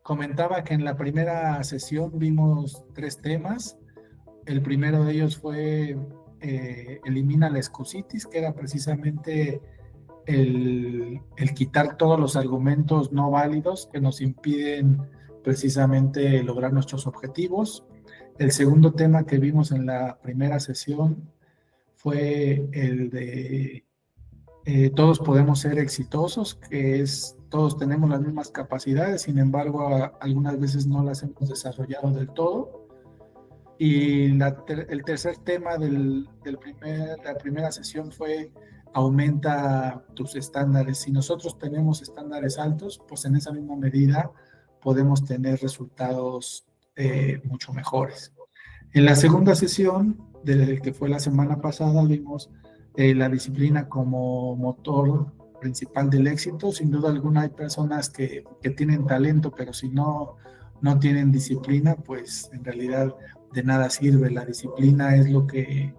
comentaba que en la primera sesión vimos 3 temas. El primero de ellos fue elimina la excusitis, que era precisamente el quitar todos los argumentos no válidos que nos impiden precisamente lograr nuestros objetivos. El segundo tema que vimos en la primera sesión fue el de todos podemos ser exitosos, que es todos tenemos las mismas capacidades, sin embargo, algunas veces no las hemos desarrollado del todo. Y el tercer tema la primera sesión fue aumenta tus estándares. Si nosotros tenemos estándares altos, pues en esa misma medida podemos tener resultados mucho mejores. En la segunda sesión, que fue la semana pasada, vimos la disciplina como motor principal del éxito. Sin duda alguna hay personas que tienen talento, pero si no tienen disciplina, pues en realidad de nada sirve. La disciplina es lo que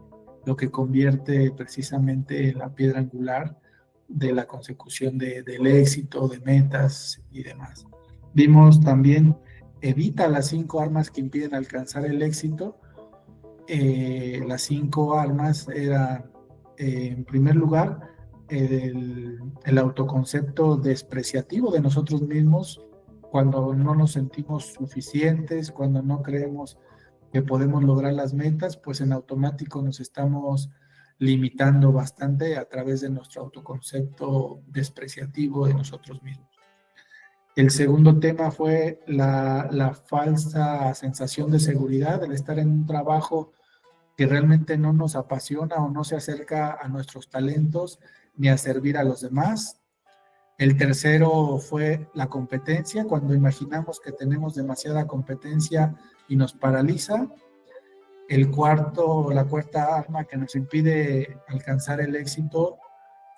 convierte precisamente en la piedra angular de la consecución del éxito, de metas y demás. Vimos también, evita las 5 armas que impiden alcanzar el éxito. Las 5 armas eran, en primer lugar, el autoconcepto despreciativo de nosotros mismos, cuando no nos sentimos suficientes, cuando no creemos que podemos lograr las metas, pues en automático nos estamos limitando bastante a través de nuestro autoconcepto despreciativo de nosotros mismos. El segundo tema fue la falsa sensación de seguridad, el estar en un trabajo que realmente no nos apasiona o no se acerca a nuestros talentos ni a servir a los demás. El tercero fue la competencia, cuando imaginamos que tenemos demasiada competencia y nos paraliza. La cuarta arma que nos impide alcanzar el éxito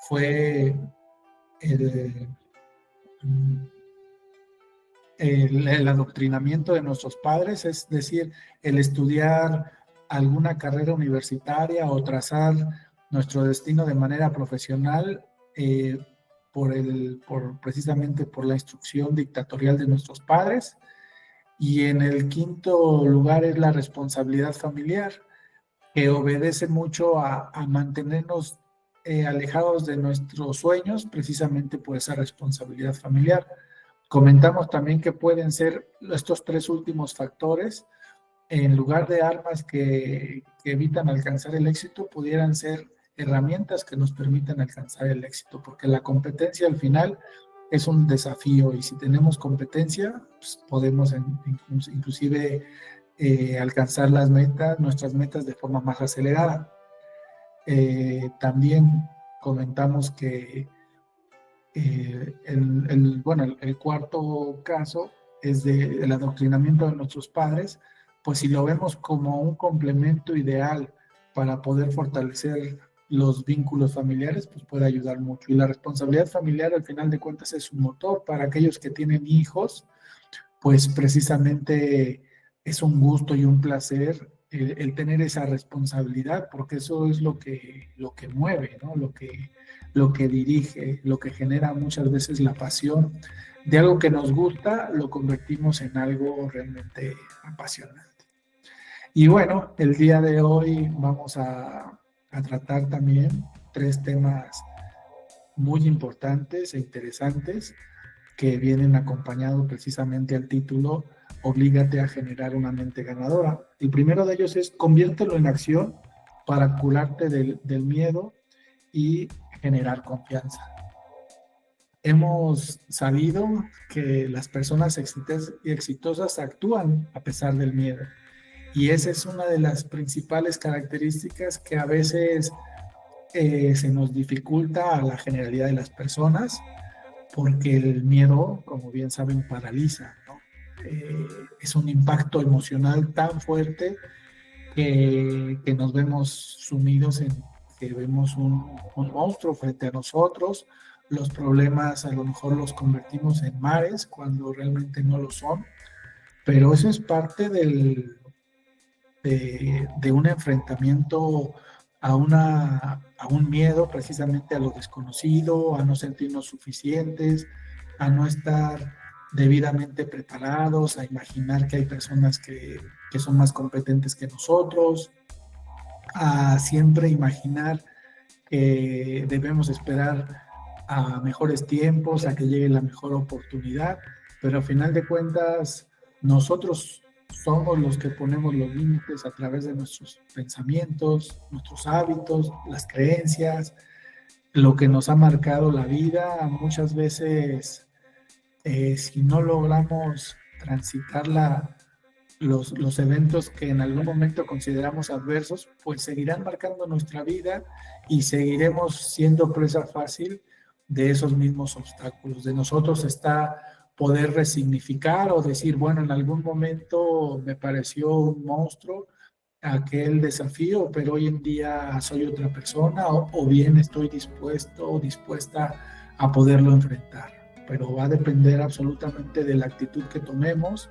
fue el adoctrinamiento de nuestros padres, es decir, el estudiar alguna carrera universitaria o trazar nuestro destino de manera profesional precisamente por la instrucción dictatorial de nuestros padres. Y en el quinto lugar es la responsabilidad familiar, que obedece mucho a mantenernos alejados de nuestros sueños, precisamente por esa responsabilidad familiar. Comentamos también que pueden ser estos 3 últimos factores, en lugar de armas que evitan alcanzar el éxito, pudieran ser herramientas que nos permitan alcanzar el éxito, porque la competencia al final es un desafío, y si tenemos competencia, pues podemos inclusive alcanzar nuestras metas de forma más acelerada. También comentamos que el cuarto caso es del adoctrinamiento de nuestros padres, pues si lo vemos como un complemento ideal para poder fortalecer los vínculos familiares, pues puede ayudar mucho. Y la responsabilidad familiar, al final de cuentas, es un motor para aquellos que tienen hijos, pues precisamente es un gusto y un placer el tener esa responsabilidad, porque eso es lo que mueve, ¿no? Lo que dirige, lo que genera muchas veces la pasión de algo que nos gusta, lo convertimos en algo realmente apasionante. Y bueno, el día de hoy vamos a tratar también 3 temas muy importantes e interesantes que vienen acompañados precisamente al título Oblígate a generar una mente ganadora. El primero de ellos es conviértelo en acción para curarte del miedo y generar confianza. Hemos sabido que las personas exitosas actúan a pesar del miedo, y esa es una de las principales características que a veces se nos dificulta a la generalidad de las personas, porque el miedo, como bien saben, paraliza, ¿no? Es un impacto emocional tan fuerte que nos vemos sumidos en que vemos un monstruo frente a nosotros. Los problemas a lo mejor los convertimos en mares cuando realmente no lo son, pero eso es parte de un enfrentamiento a un miedo, precisamente a lo desconocido, a no sentirnos suficientes, a no estar debidamente preparados, a imaginar que hay personas que son más competentes que nosotros, a siempre imaginar que debemos esperar a mejores tiempos, a que llegue la mejor oportunidad, pero al final de cuentas nosotros somos los que ponemos los límites a través de nuestros pensamientos, nuestros hábitos, las creencias, lo que nos ha marcado la vida. Muchas veces, si no logramos transitar los eventos que en algún momento consideramos adversos, pues seguirán marcando nuestra vida y seguiremos siendo presa fácil de esos mismos obstáculos. De nosotros está poder resignificar o decir, bueno, en algún momento me pareció un monstruo aquel desafío, pero hoy en día soy otra persona o bien estoy dispuesto o dispuesta a poderlo enfrentar. Pero va a depender absolutamente de la actitud que tomemos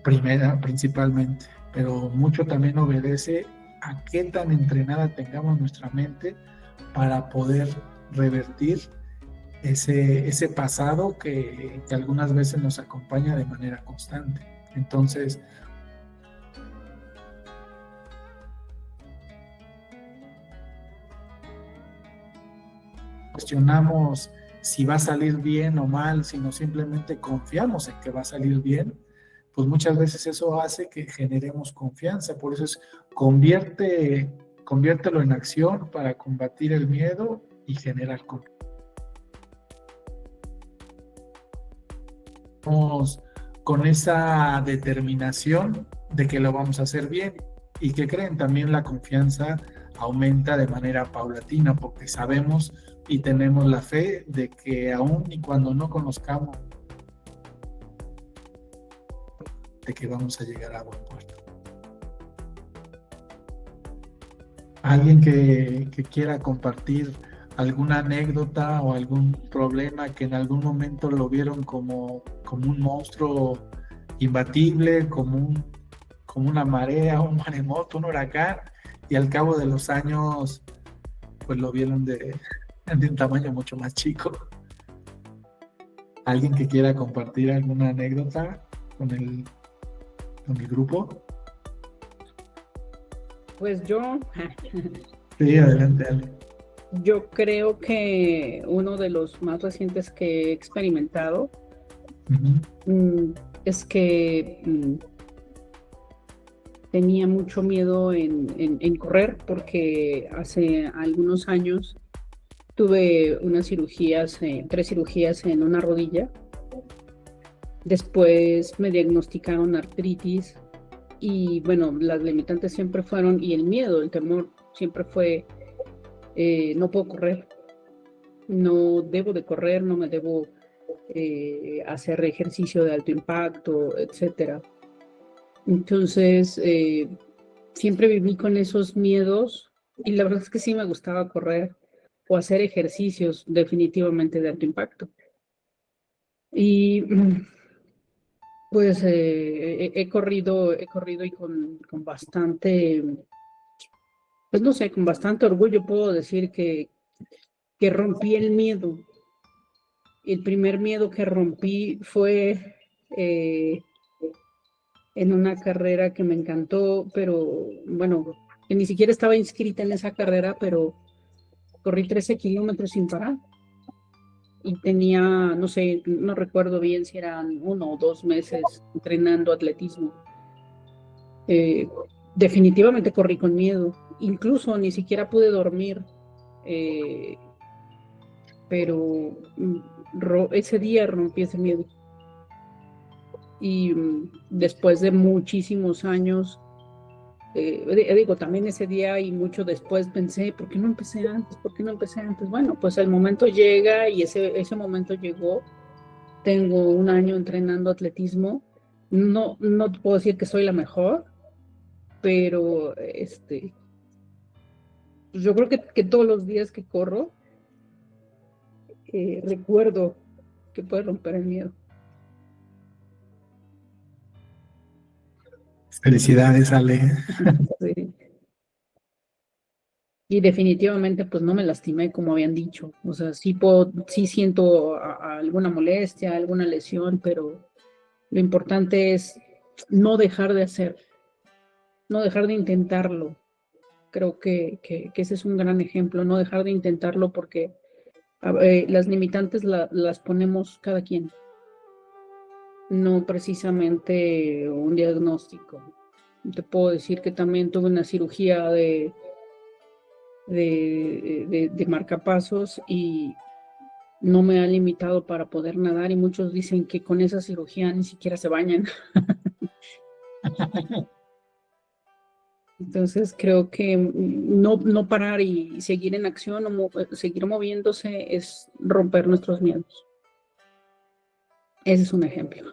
principalmente, pero mucho también obedece a qué tan entrenada tengamos nuestra mente para poder revertir ese pasado que algunas veces nos acompaña de manera constante. Entonces, cuestionamos si va a salir bien o mal, sino simplemente confiamos en que va a salir bien, pues muchas veces eso hace que generemos confianza. Por eso es conviértelo en acción para combatir el miedo y generar confianza. Con esa determinación de que lo vamos a hacer bien y que creen también la confianza aumenta de manera paulatina porque sabemos y tenemos la fe de que aún y cuando no conozcamos de que vamos a llegar a buen puerto. Alguien que quiera compartir alguna anécdota o algún problema que en algún momento lo vieron como un monstruo imbatible, como una marea, un maremoto, un huracán, y al cabo de los años pues lo vieron de un tamaño mucho más chico. ¿Alguien que quiera compartir alguna anécdota con el grupo? Pues yo, Sí, adelante, Ale. yo creo que uno de los más recientes que he experimentado es que tenía mucho miedo en correr porque hace algunos años tuve unas cirugías, 3 cirugías en una rodilla. Después me diagnosticaron artritis y bueno, las limitantes siempre fueron, y el miedo, el temor siempre fue, no puedo correr, no debo de correr, no me debo hacer ejercicio de alto impacto, etcétera. Entonces, siempre viví con esos miedos y la verdad es que sí me gustaba correr o hacer ejercicios definitivamente de alto impacto. Y pues he corrido y con bastante, pues no sé, con bastante orgullo puedo decir que rompí el miedo. El primer miedo que rompí fue en una carrera que me encantó, pero bueno, que ni siquiera estaba inscrita en esa carrera, pero corrí 13 kilómetros sin parar y tenía, no sé, no recuerdo bien si eran 1 o 2 meses entrenando atletismo. Eh, Definitivamente corrí con miedo, incluso ni siquiera pude dormir, eh, pero ese día rompí ese miedo. Y después de muchísimos años, digo, también ese día y mucho después pensé, ¿por qué no empecé antes? ¿Por qué no empecé antes? Bueno, pues el momento llega y ese momento llegó. Tengo un año entrenando atletismo. No puedo decir que soy la mejor, pero pues yo creo que todos los días que corro, recuerdo que puede romper el miedo. Felicidades, Ale. Sí. Y definitivamente pues no me lastimé como habían dicho. O sea, sí siento alguna molestia, alguna lesión, pero lo importante es no dejar de hacer, no dejar de intentarlo. Creo que ese es un gran ejemplo, no dejar de intentarlo porque las limitantes las ponemos cada quien, no precisamente un diagnóstico. Te puedo decir que también tuve una cirugía de marcapasos y no me ha limitado para poder nadar y muchos dicen que con esa cirugía ni siquiera se bañan. Entonces creo que no parar y seguir en acción o seguir moviéndose es romper nuestros miedos. Ese es un ejemplo.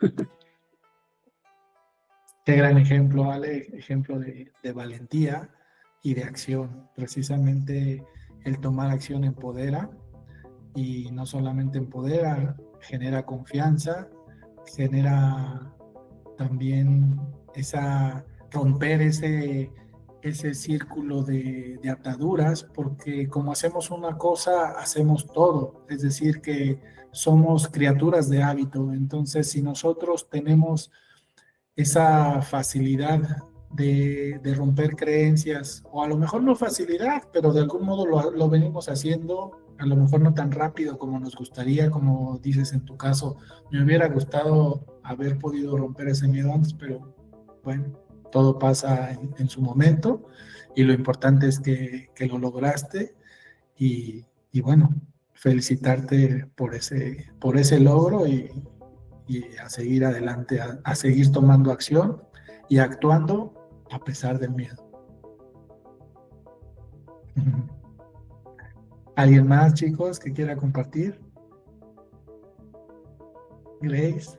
Qué gran ejemplo, Ale, ejemplo de valentía y de acción. Precisamente el tomar acción empodera y no solamente empodera, genera confianza, genera también romper ese círculo de ataduras, porque como hacemos una cosa, hacemos todo. Es decir, que somos criaturas de hábito. Entonces, si nosotros tenemos esa facilidad de romper creencias, o a lo mejor no facilidad, pero de algún modo lo venimos haciendo, a lo mejor no tan rápido como nos gustaría, como dices en tu caso, me hubiera gustado haber podido romper ese miedo antes, pero bueno, todo pasa en su momento y lo importante es que lo lograste y bueno, felicitarte por ese logro y a seguir adelante, a seguir tomando acción y actuando a pesar del miedo. ¿Alguien más, chicos, que quiera compartir? Grace.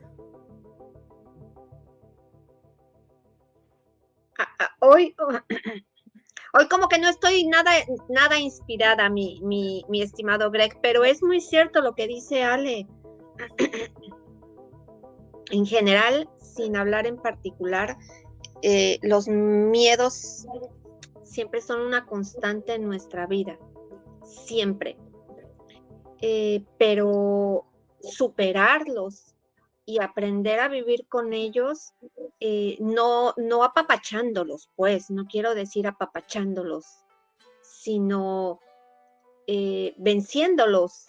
Hoy, hoy como que no estoy nada inspirada, mi estimado Greg, pero es muy cierto lo que dice Ale. En general, sin hablar en particular, los miedos siempre son una constante en nuestra vida, siempre. Pero superarlos y aprender a vivir con ellos, no apapachándolos, pues, no quiero decir apapachándolos, sino venciéndolos.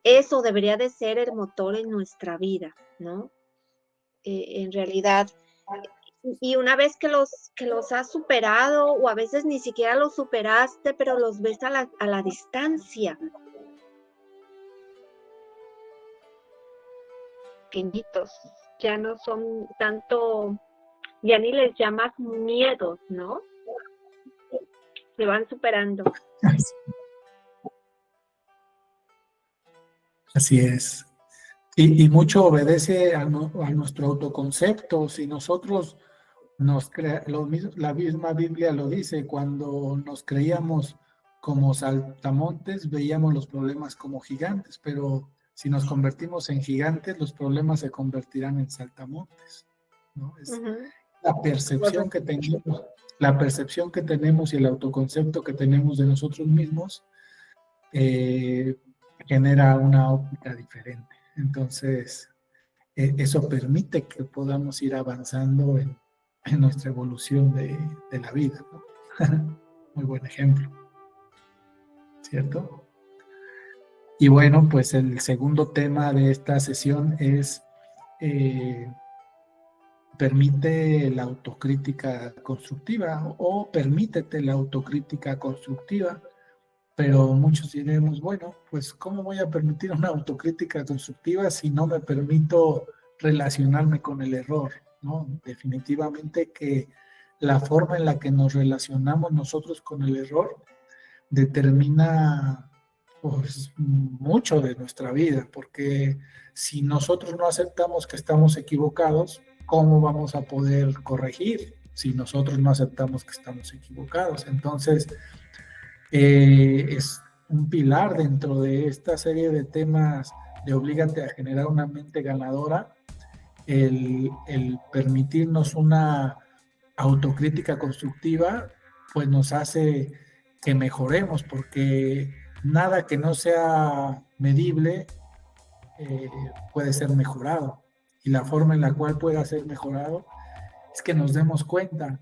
Eso debería de ser el motor en nuestra vida, ¿no? En realidad, y una vez que los has superado, o a veces ni siquiera los superaste, pero los ves a la distancia, pequeñitos, ya no son tanto, ya ni les llamas miedos, ¿no? Se van superando. Así es. Y mucho obedece a nuestro autoconcepto. Si nosotros la misma Biblia lo dice, cuando nos creíamos como saltamontes, veíamos los problemas como gigantes, pero si nos convertimos en gigantes, los problemas se convertirán en saltamontes, ¿no? Es la percepción que tenemos, y el autoconcepto que tenemos de nosotros mismos genera una óptica diferente. Entonces, eso permite que podamos ir avanzando en nuestra evolución de la vida, ¿no? Muy buen ejemplo, ¿cierto? Y bueno, pues el segundo tema de esta sesión es permite la autocrítica constructiva o permítete la autocrítica constructiva, pero muchos diremos, bueno, pues ¿cómo voy a permitir una autocrítica constructiva si no me permito relacionarme con el error? ¿No? Definitivamente que la forma en la que nos relacionamos nosotros con el error determina pues mucho de nuestra vida, porque si nosotros no aceptamos que estamos equivocados, ¿cómo vamos a poder corregir si nosotros no aceptamos que estamos equivocados? Entonces, es un pilar dentro de esta serie de temas de Oblígate a generar una mente ganadora, el permitirnos una autocrítica constructiva pues nos hace que mejoremos, porque nada que no sea medible puede ser mejorado. Y la forma en la cual pueda ser mejorado es que nos demos cuenta,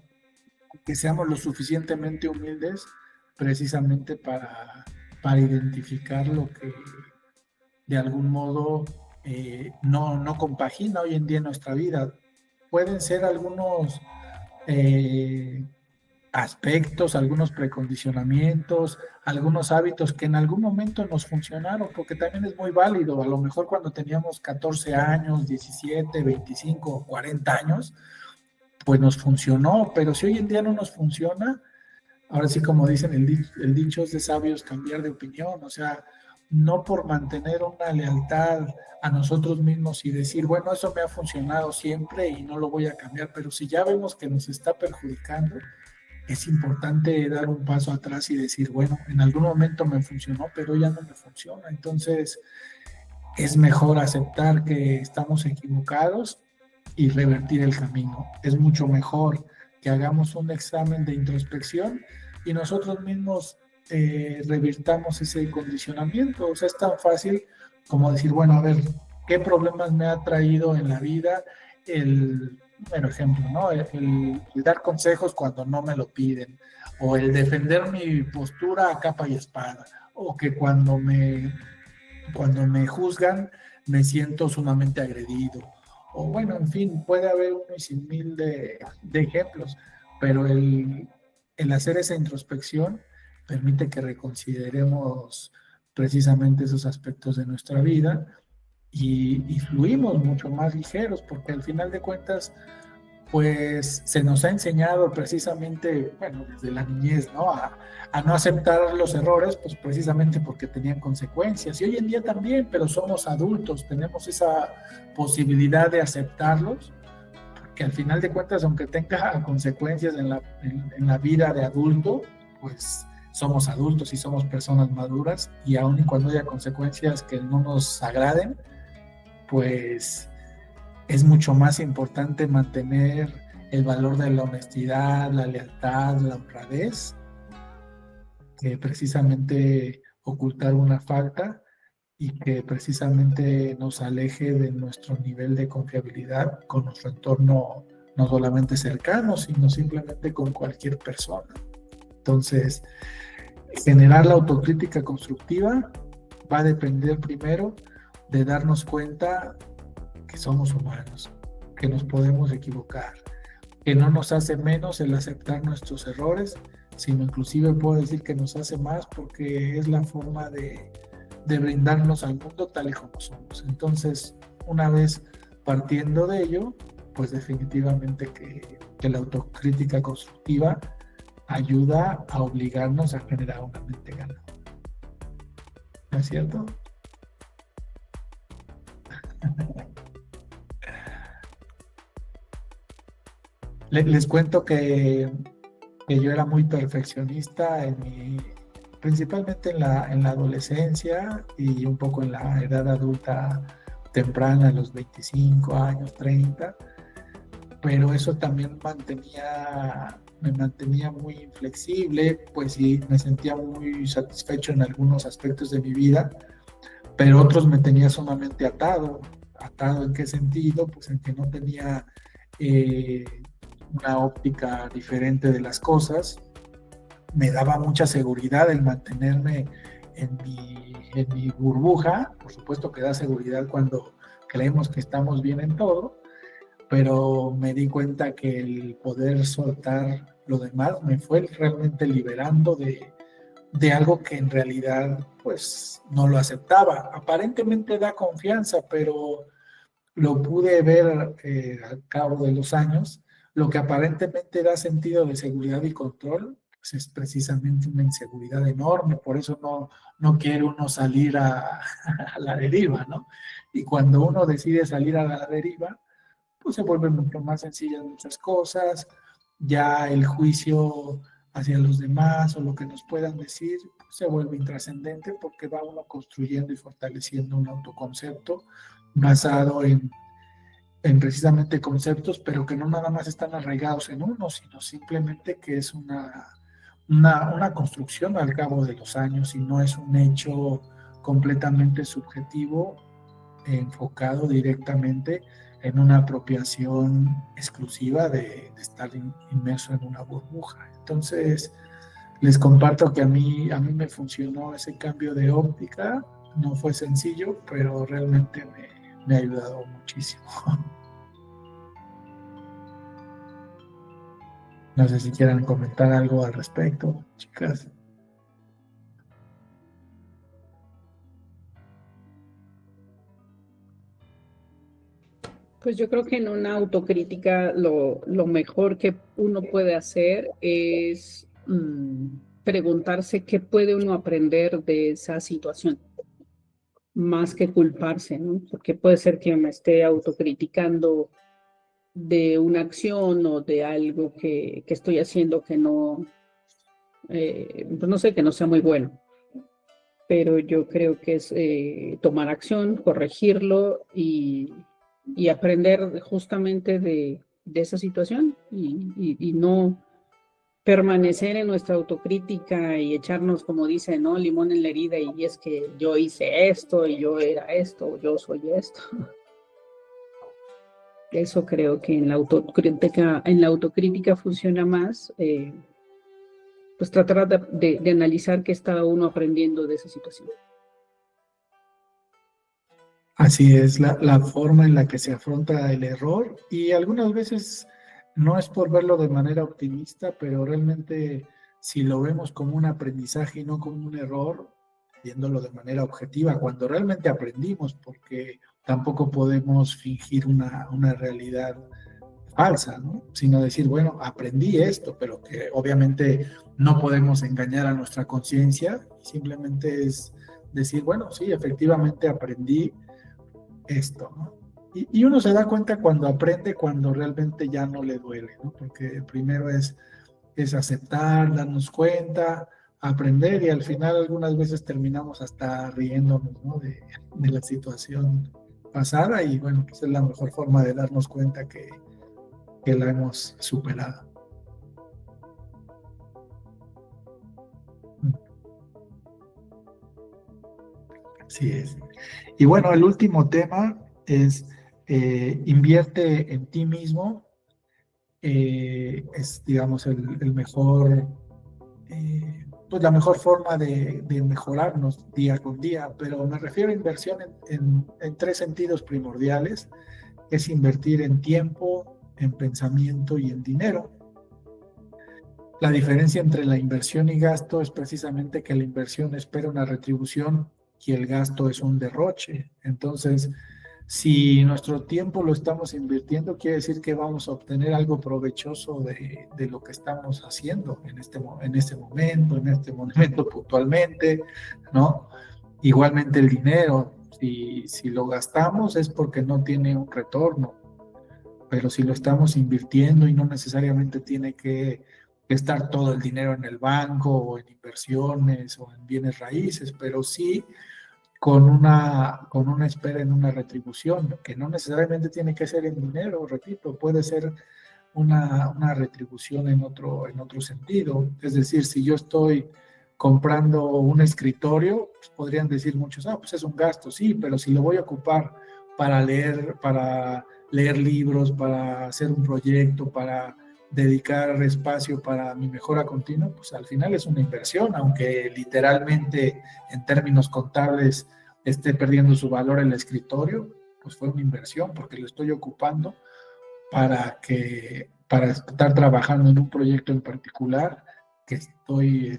que seamos lo suficientemente humildes precisamente para identificar lo que de algún modo no compagina hoy en día en nuestra vida. Pueden ser algunos aspectos, algunos precondicionamientos, algunos hábitos que en algún momento nos funcionaron, porque también es muy válido. A lo mejor cuando teníamos 14 años, 17, 25, 40 años, pues nos funcionó, pero si hoy en día no nos funciona, ahora sí, como dicen, el dicho es de sabios cambiar de opinión. O sea, no por mantener una lealtad a nosotros mismos y decir, bueno, eso me ha funcionado siempre y no lo voy a cambiar, pero si ya vemos que nos está perjudicando, es importante dar un paso atrás y decir, bueno, en algún momento me funcionó, pero ya no me funciona. Entonces, es mejor aceptar que estamos equivocados y revertir el camino. Es mucho mejor que hagamos un examen de introspección y nosotros mismos revirtamos ese condicionamiento. O sea, es tan fácil como decir, bueno, a ver, ¿qué problemas me ha traído en la vida bueno, ejemplo, ¿no? El dar consejos cuando no me lo piden, o el defender mi postura a capa y espada, o que cuando me juzgan me siento sumamente agredido, o bueno, en fin, puede haber un sin mil de ejemplos, pero el hacer esa introspección permite que reconsideremos precisamente esos aspectos de nuestra vida y fluimos mucho más ligeros, porque al final de cuentas, pues se nos ha enseñado precisamente, bueno, desde la niñez, ¿no? A no aceptar los errores, pues precisamente porque tenían consecuencias. Y hoy en día también, pero somos adultos, tenemos esa posibilidad de aceptarlos, que al final de cuentas, aunque tenga consecuencias en la vida de adulto, pues somos adultos y somos personas maduras, y aun y cuando haya consecuencias que no nos agraden, pues es mucho más importante mantener el valor de la honestidad, la lealtad, la honradez, que precisamente ocultar una falta y que precisamente nos aleje de nuestro nivel de confiabilidad con nuestro entorno, no solamente cercano, sino simplemente con cualquier persona. Entonces, generar la autocrítica constructiva va a depender primero de darnos cuenta que somos humanos, que nos podemos equivocar, que no nos hace menos el aceptar nuestros errores, sino inclusive puedo decir que nos hace más, porque es la forma de brindarnos al mundo tal y como somos. Entonces, una vez partiendo de ello, pues definitivamente que la autocrítica constructiva ayuda a obligarnos a generar una mente ganadora. ¿No es cierto? Les cuento que yo era muy perfeccionista principalmente en la adolescencia y un poco en la edad adulta temprana, a los 25 años, 30, pero eso también me mantenía muy inflexible, pues sí, me sentía muy satisfecho en algunos aspectos de mi vida, pero otros me tenía sumamente atado. ¿Atado en qué sentido? Pues en que no tenía una óptica diferente de las cosas. Me daba mucha seguridad el mantenerme en mi burbuja. Por supuesto que da seguridad cuando creemos que estamos bien en todo, pero me di cuenta que el poder soltar lo demás me fue realmente liberando de algo que en realidad pues no lo aceptaba. Aparentemente da confianza, pero lo pude ver al cabo de los años. Lo que aparentemente da sentido de seguridad y control, pues es precisamente una inseguridad enorme. Por eso no quiere uno salir a la deriva, ¿no? Y cuando uno decide salir a la deriva, pues se vuelven mucho más sencillas muchas cosas. Ya el juicio hacia los demás o lo que nos puedan decir pues se vuelve intrascendente, porque va uno construyendo y fortaleciendo un autoconcepto basado en precisamente conceptos, pero que no nada más están arraigados en uno, sino simplemente que es una una construcción al cabo de los años y no es un hecho completamente subjetivo, enfocado directamente en una apropiación exclusiva de estar inmerso en una burbuja. Entonces, les comparto que a mí me funcionó ese cambio de óptica. No fue sencillo, pero realmente me ha ayudado muchísimo. No sé si quieran comentar algo al respecto, chicas. Pues yo creo que en una autocrítica lo mejor que uno puede hacer es preguntarse qué puede uno aprender de esa situación, más que culparse, ¿no? Porque puede ser que me esté autocriticando de una acción o de algo que estoy haciendo que no, pues no sé, que no sea muy bueno. Pero yo creo que es tomar acción, corregirlo y aprender justamente de esa situación y no permanecer en nuestra autocrítica y echarnos, como dice, ¿no? Limón en la herida y es que yo hice esto y yo era esto, yo soy esto. Eso creo que en la autocrítica funciona más, pues tratar de analizar qué está uno aprendiendo de esa situación. Así es la forma en la que se afronta el error y algunas veces no es por verlo de manera optimista, pero realmente si lo vemos como un aprendizaje y no como un error, viéndolo de manera objetiva, cuando realmente aprendimos, porque tampoco podemos fingir una realidad falsa, ¿no? Sino decir, bueno, aprendí esto, pero que obviamente no podemos engañar a nuestra conciencia, simplemente es decir, bueno, sí, efectivamente aprendí esto, ¿no? Y uno se da cuenta cuando aprende, cuando realmente ya no le duele, ¿no? Porque primero es aceptar, darnos cuenta, aprender y al final algunas veces terminamos hasta riéndonos, ¿no? de la situación pasada y bueno, pues es la mejor forma de darnos cuenta que la hemos superado. Así es. Y bueno, el último tema es invierte en ti mismo. Es, digamos, el mejor, pues la mejor forma de mejorarnos día con día, pero me refiero a inversión en tres sentidos primordiales, es invertir en tiempo, en pensamiento y en dinero. La diferencia entre la inversión y gasto es precisamente que la inversión espera una retribución y el gasto es un derroche. Entonces, si nuestro tiempo lo estamos invirtiendo, quiere decir que vamos a obtener algo provechoso de lo que estamos haciendo en este momento puntualmente, ¿no? Igualmente el dinero, si lo gastamos es porque no tiene un retorno, pero si lo estamos invirtiendo y no necesariamente tiene que estar todo el dinero en el banco o en inversiones o en bienes raíces, pero sí con una espera en una retribución, que no necesariamente tiene que ser en dinero, repito, puede ser una retribución en otro sentido. Es decir, si yo estoy comprando un escritorio, pues podrían decir muchos, pues es un gasto, sí, pero si lo voy a ocupar para leer libros, para hacer un proyecto, para dedicar espacio para mi mejora continua, pues al final es una inversión, aunque literalmente en términos contables esté perdiendo su valor el escritorio, pues fue una inversión porque lo estoy ocupando para estar trabajando en un proyecto en particular que estoy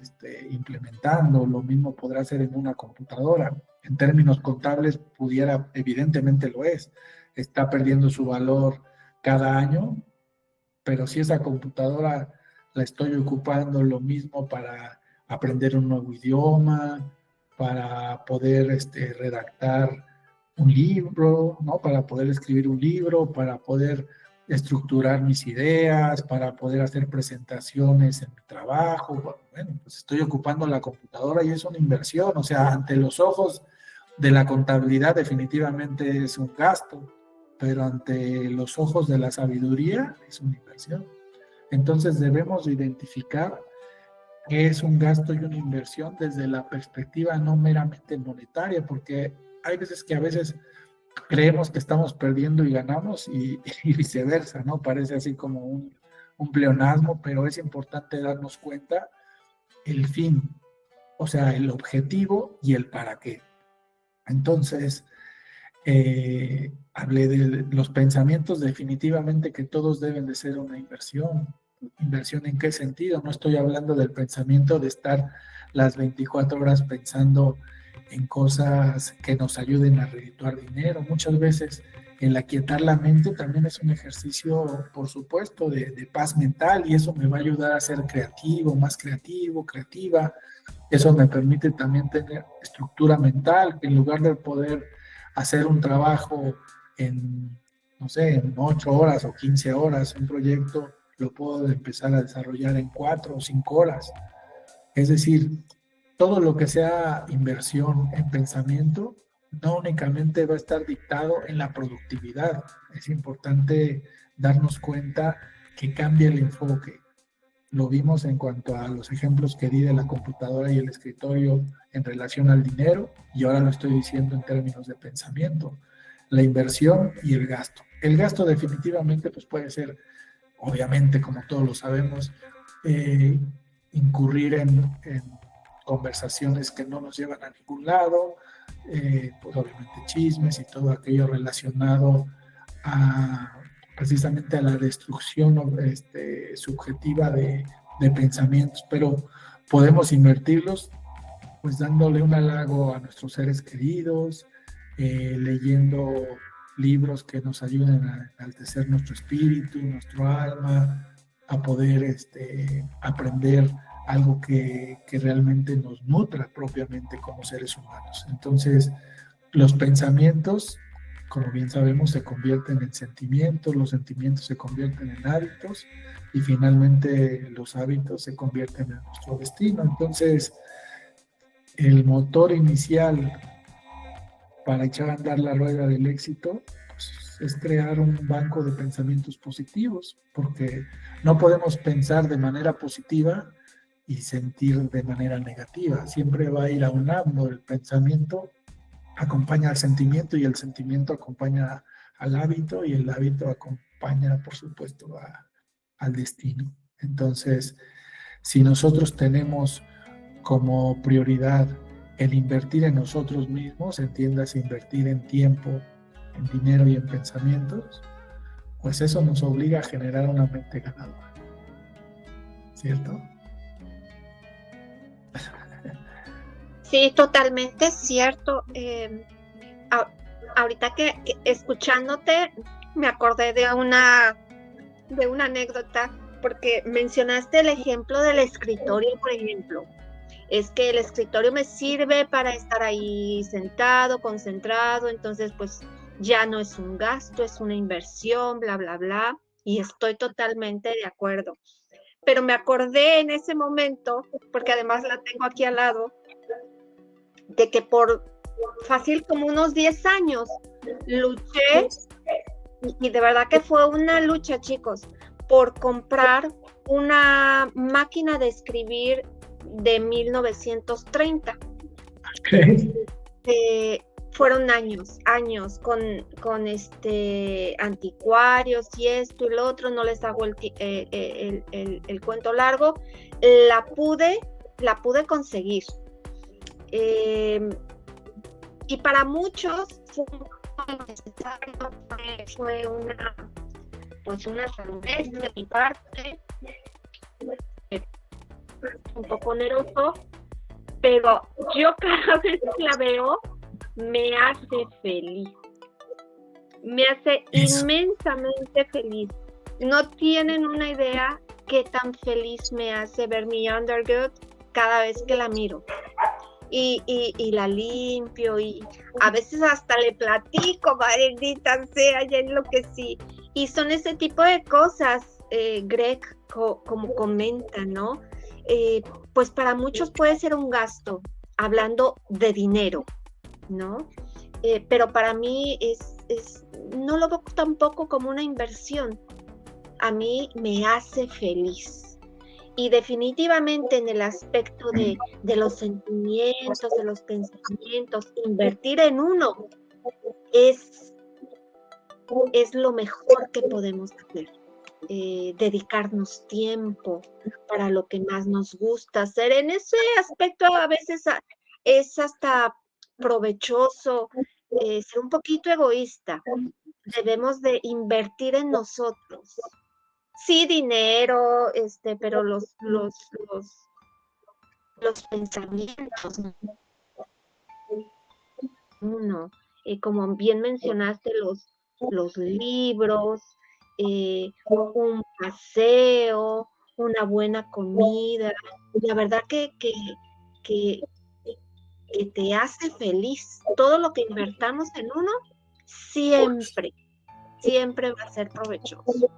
implementando. Lo mismo podrá ser en una computadora. En términos contables pudiera, evidentemente lo es, está perdiendo su valor cada año, pero si esa computadora la estoy ocupando lo mismo para aprender un nuevo idioma, para poder redactar un libro, ¿no? Para poder escribir un libro, para poder estructurar mis ideas, para poder hacer presentaciones en mi trabajo. Bueno, pues estoy ocupando la computadora y es una inversión, o sea, ante los ojos de la contabilidad definitivamente es un gasto, pero ante los ojos de la sabiduría es una inversión. Entonces debemos identificar qué es un gasto y una inversión desde la perspectiva no meramente monetaria, porque hay veces que a veces creemos que estamos perdiendo y ganamos y viceversa, ¿no? Parece así como un pleonasmo, pero es importante darnos cuenta el fin, o sea, el objetivo y el para qué. Entonces, hablé de los pensamientos, definitivamente que todos deben de ser una inversión. ¿Inversión en qué sentido? No estoy hablando del pensamiento de estar las 24 horas pensando en cosas que nos ayuden a redituar dinero. Muchas veces el aquietar la mente también es un ejercicio, por supuesto, de paz mental, y eso me va a ayudar a ser creativo, más creativo, creativa. Eso me permite también tener estructura mental, que en lugar de poder hacer un trabajo en, no sé, en 8 horas o 15 horas, un proyecto lo puedo empezar a desarrollar en 4 o 5 horas. Es decir, todo lo que sea inversión en pensamiento no únicamente va a estar dictado en la productividad. Es importante darnos cuenta que cambia el enfoque. Lo vimos en cuanto a los ejemplos que di de la computadora y el escritorio en relación al dinero, y ahora lo estoy diciendo en términos de pensamiento, la inversión y el gasto. El gasto definitivamente pues puede ser, obviamente, como todos lo sabemos, incurrir en conversaciones que no nos llevan a ningún lado, pues obviamente chismes y todo aquello relacionado a precisamente a la destrucción subjetiva de pensamientos, pero podemos invertirlos pues dándole un halago a nuestros seres queridos, leyendo libros que nos ayuden a enaltecer nuestro espíritu, nuestro alma, a poder aprender algo que realmente nos nutra propiamente como seres humanos. Entonces, los pensamientos, como bien sabemos, se convierten en sentimientos, los sentimientos se convierten en hábitos y finalmente los hábitos se convierten en nuestro destino. Entonces, el motor inicial para echar a andar la rueda del éxito pues, es crear un banco de pensamientos positivos, porque no podemos pensar de manera positiva y sentir de manera negativa. Siempre va a ir aunando. El pensamiento acompaña al sentimiento y el sentimiento acompaña al hábito y el hábito acompaña, por supuesto, al destino. Entonces, si nosotros tenemos como prioridad el invertir en nosotros mismos, entiendas, invertir en tiempo, en dinero y en pensamientos, pues eso nos obliga a generar una mente ganadora. ¿Cierto? Sí, totalmente cierto. Ahorita que escuchándote me acordé de una anécdota, porque mencionaste el ejemplo del escritorio, por ejemplo. Es que el escritorio me sirve para estar ahí sentado, concentrado, entonces pues ya no es un gasto, es una inversión, bla, bla, bla, y estoy totalmente de acuerdo. Pero me acordé en ese momento, porque además la tengo aquí al lado, de que por fácil como unos 10 años luché, y de verdad que fue una lucha, chicos, por comprar una máquina de escribir de 1930. Okay. Fueron años con anticuarios y esto y lo otro, no les hago el cuento largo. La pude conseguir. Y para muchos fue una sandez de mi parte, un poco oneroso, pero yo cada vez que la veo me hace feliz, me hace inmensamente feliz. No tienen una idea qué tan feliz me hace ver mi Undergood cada vez que la miro. Y la limpio, y a veces hasta le platico, maldita sea, ya enloquecí. Y son ese tipo de cosas, Greg, como comenta, ¿no? Pues para muchos puede ser un gasto, hablando de dinero, ¿no? Pero para mí no lo veo tampoco como una inversión. A mí me hace feliz. Y definitivamente en el aspecto de los sentimientos, de los pensamientos, invertir en uno es lo mejor que podemos hacer. Dedicarnos tiempo para lo que más nos gusta hacer. En ese aspecto a veces es hasta provechoso ser un poquito egoísta. Debemos de invertir en nosotros. Sí, dinero, pero los pensamientos, uno, como bien mencionaste, los libros, un paseo, una buena comida, la verdad que te hace feliz. Todo lo que invertamos en uno, siempre va a ser provechoso.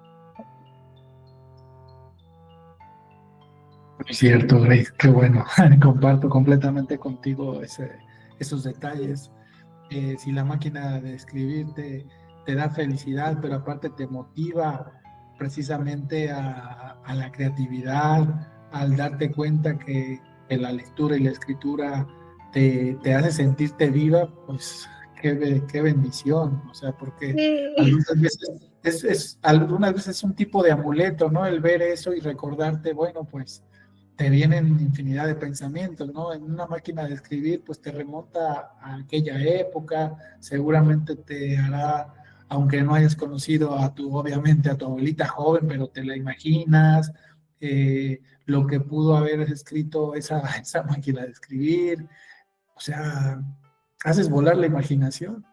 Muy cierto, Grace, qué bueno. Comparto completamente contigo esos detalles. Si la máquina de escribir te da felicidad, pero aparte te motiva precisamente a la creatividad, al darte cuenta que la lectura y la escritura te hace sentirte viva, pues qué bendición, o sea, porque algunas veces es un tipo de amuleto, ¿no? El ver eso y recordarte, bueno, pues te vienen infinidad de pensamientos, ¿no? En una máquina de escribir, pues te remonta a aquella época, seguramente te hará, aunque no hayas conocido obviamente a tu abuelita joven, pero te la imaginas, lo que pudo haber escrito esa máquina de escribir, o sea, haces volar la imaginación.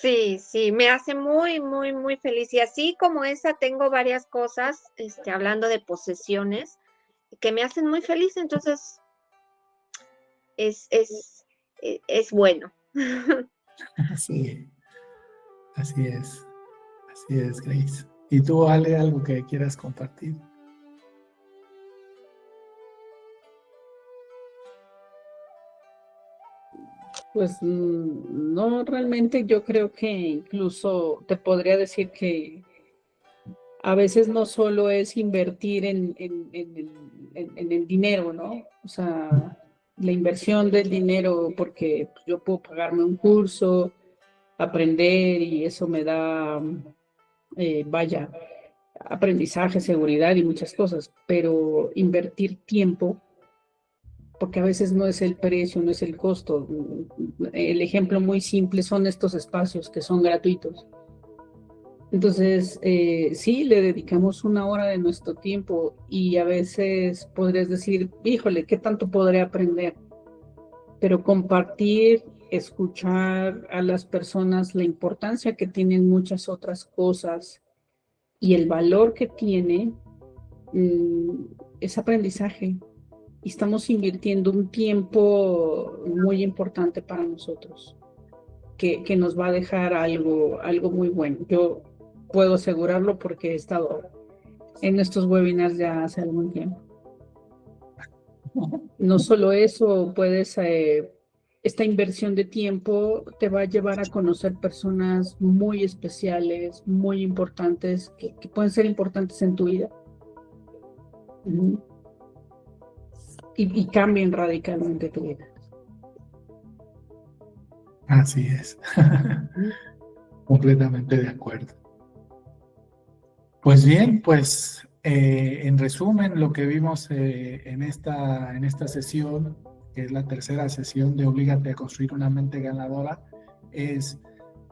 Sí, me hace muy, muy, muy feliz. Y así como esa, tengo varias cosas, hablando de posesiones, que me hacen muy feliz, entonces es bueno. Sí, así es, Grace. ¿Y tú, Ale, algo que quieras compartir? Pues no, realmente yo creo que incluso te podría decir que a veces no solo es invertir en el dinero, ¿no? O sea, la inversión del dinero, porque yo puedo pagarme un curso, aprender y eso me da, vaya, aprendizaje, seguridad y muchas cosas, pero invertir tiempo, porque a veces no es el precio, no es el costo. El ejemplo muy simple son estos espacios que son gratuitos. Entonces, sí, le dedicamos una hora de nuestro tiempo y a veces podrías decir, híjole, ¿qué tanto podré aprender? Pero compartir, escuchar a las personas, la importancia que tienen muchas otras cosas y el valor que tiene, es aprendizaje. Y estamos invirtiendo un tiempo muy importante para nosotros, que nos va a dejar algo muy bueno. Yo puedo asegurarlo porque he estado en estos webinars ya hace algún tiempo. No solo eso, esta inversión de tiempo te va a llevar a conocer personas muy especiales, muy importantes, que pueden ser importantes en tu vida. Y cambien radicalmente tu vida. Así es. Completamente de acuerdo. Pues bien, pues en resumen, lo que vimos en esta sesión, que es la tercera sesión de Oblígate a construir una mente ganadora, es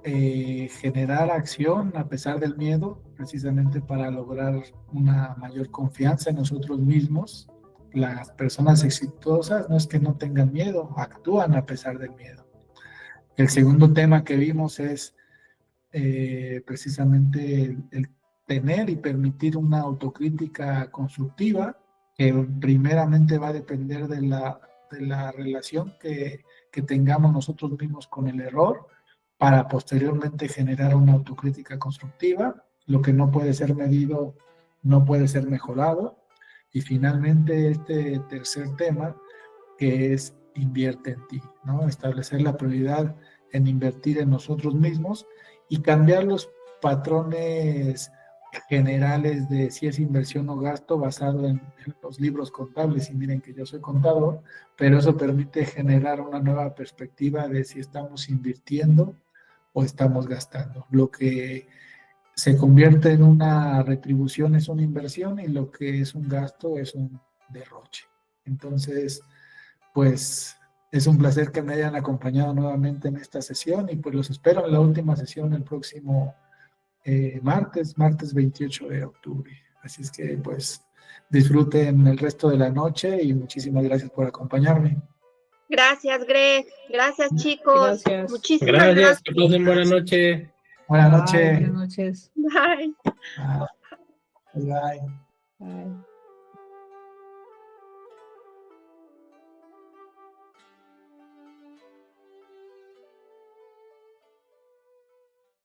generar acción a pesar del miedo, precisamente para lograr una mayor confianza en nosotros mismos. Las personas exitosas no es que no tengan miedo, actúan a pesar del miedo. El segundo tema que vimos es precisamente el tener y permitir una autocrítica constructiva, que primeramente va a depender de la relación que tengamos nosotros mismos con el error, para posteriormente generar una autocrítica constructiva. Lo que no puede ser medido no puede ser mejorado. Y finalmente este tercer tema, que es invierte en ti, ¿no? Establecer la prioridad en invertir en nosotros mismos y cambiar los patrones generales de si es inversión o gasto basado en los libros contables. Y miren que yo soy contador, pero eso permite generar una nueva perspectiva de si estamos invirtiendo o estamos gastando. Lo que se convierte en una retribución es una inversión y lo que es un gasto es un derroche. Entonces, pues es un placer que me hayan acompañado nuevamente en esta sesión y pues los espero en la última sesión el próximo martes 28 de octubre. Así es que pues disfruten el resto de la noche y muchísimas gracias por acompañarme. Gracias, Greg. Gracias, chicos. Gracias. Muchísimas Gracias, gracias. que pasen buena noche. Buenas Bye, noches. buenas noches. Bye. Bye. Bye. Bye.